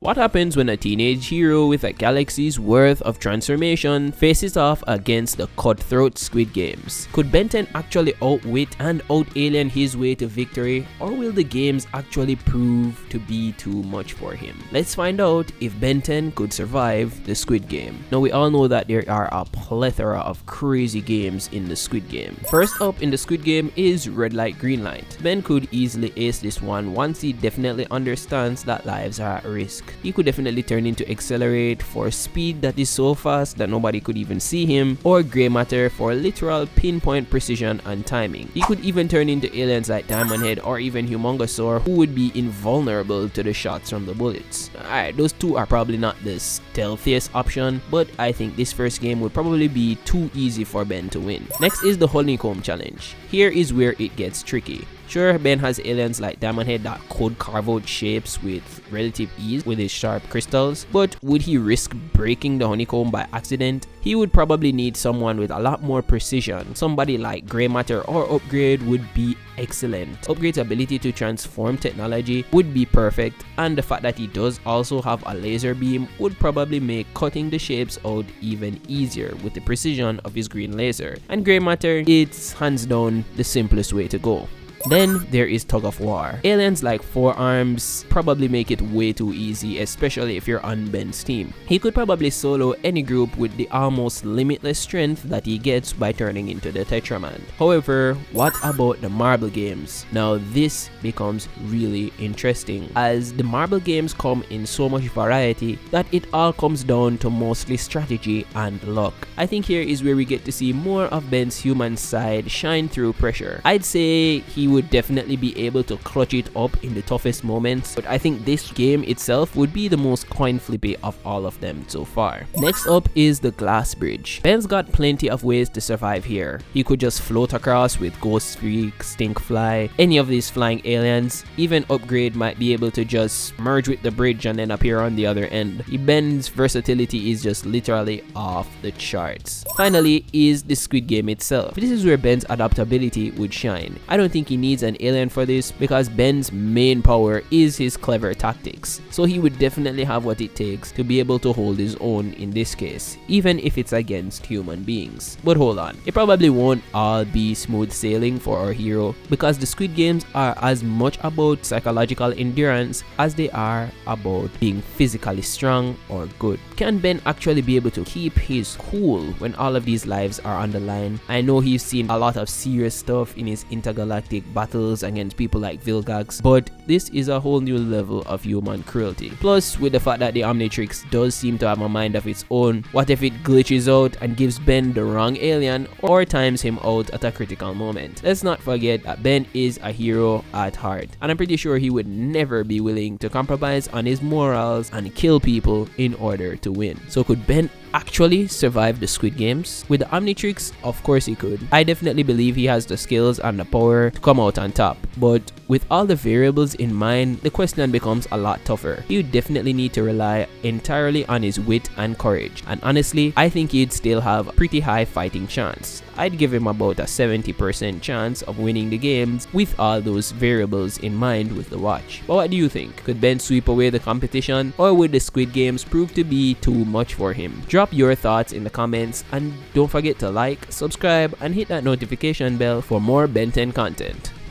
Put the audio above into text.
What happens when a teenage hero with a galaxy's worth of transformation faces off against the cutthroat Squid Games? Could Ben 10 actually outwit and out-alien his way to victory, or will the games actually prove to be too much for him? Let's find out if Ben 10 could survive the Squid Game. Now, we all know that there are a plethora of crazy games in the Squid Game. First up in the Squid Game is Red Light Green Light. Ben could easily ace this one once he definitely understands that lives are at risk. He could definitely turn into Accelerate for speed that is so fast that nobody could even see him, or Grey Matter for literal pinpoint precision and timing. He could even turn into aliens like Diamond Head or even Humongosaur, who would be invulnerable to the shots from the bullets. Alright, those two are probably not the stealthiest option, but I think this first game would probably be too easy for Ben to win. Next is the Holcomb challenge. Here is where it gets tricky. Sure, Ben has aliens like Diamond Head that could carve out shapes with relative ease with his sharp crystals, but would he risk breaking the honeycomb by accident? He would probably need someone with a lot more precision. Somebody like Grey Matter or Upgrade would be excellent. Upgrade's ability to transform technology would be perfect, and the fact that he does also have a laser beam would probably make cutting the shapes out even easier with the precision of his green laser. And Grey Matter, it's hands down the simplest way to go. Then there is Tug of War. Aliens like Four Arms probably make it way too easy, especially if you're on Ben's team. He could probably solo any group with the almost limitless strength that he gets by turning into the Tetraman. However, what about the marble games? Now this becomes really interesting, as the marble games come in so much variety that it all comes down to mostly strategy and luck. I think here is where we get to see more of Ben's human side shine through pressure. I'd say he would definitely be able to clutch it up in the toughest moments, but I think this game itself would be the most coin flippy of all of them so far. Next up is the Glass Bridge. Ben's got plenty of ways to survive here. He could just float across with Ghost Freak, Stinkfly, any of these flying aliens. Even Upgrade might be able to just merge with the bridge and then appear on the other end. Ben's versatility is just literally off the charts. Finally is the Squid Game itself. This is where Ben's adaptability would shine. I don't think he needs an alien for this, because Ben's main power is his clever tactics, so he would definitely have what it takes to be able to hold his own in this case, even if it's against human beings. But hold on, it probably won't all be smooth sailing for our hero, because the Squid Games are as much about psychological endurance as they are about being physically strong or good. Can Ben actually be able to keep his cool when all of these lives are on the line? I know he's seen a lot of serious stuff in his intergalactic battles against people like Vilgax, but this is a whole new level of human cruelty. Plus, with the fact that the Omnitrix does seem to have a mind of its own, what if it glitches out and gives Ben the wrong alien or times him out at a critical moment? Let's not forget that Ben is a hero at heart, and I'm pretty sure he would never be willing to compromise on his morals and kill people in order to win. So could Ben actually survive the Squid Games? With the Omnitrix, of course he could. I definitely believe he has the skills and the power to come out on top, but with all the variables in mind, the question becomes a lot tougher. He would definitely need to rely entirely on his wit and courage, and honestly, I think he'd still have a pretty high fighting chance. I'd give him about a 70% chance of winning the games with all those variables in mind with the watch. But what do you think? Could Ben sweep away the competition, or would the Squid Games prove to be too much for him? Drop your thoughts in the comments, and don't forget to like, subscribe, and hit that notification bell for more Ben 10 content.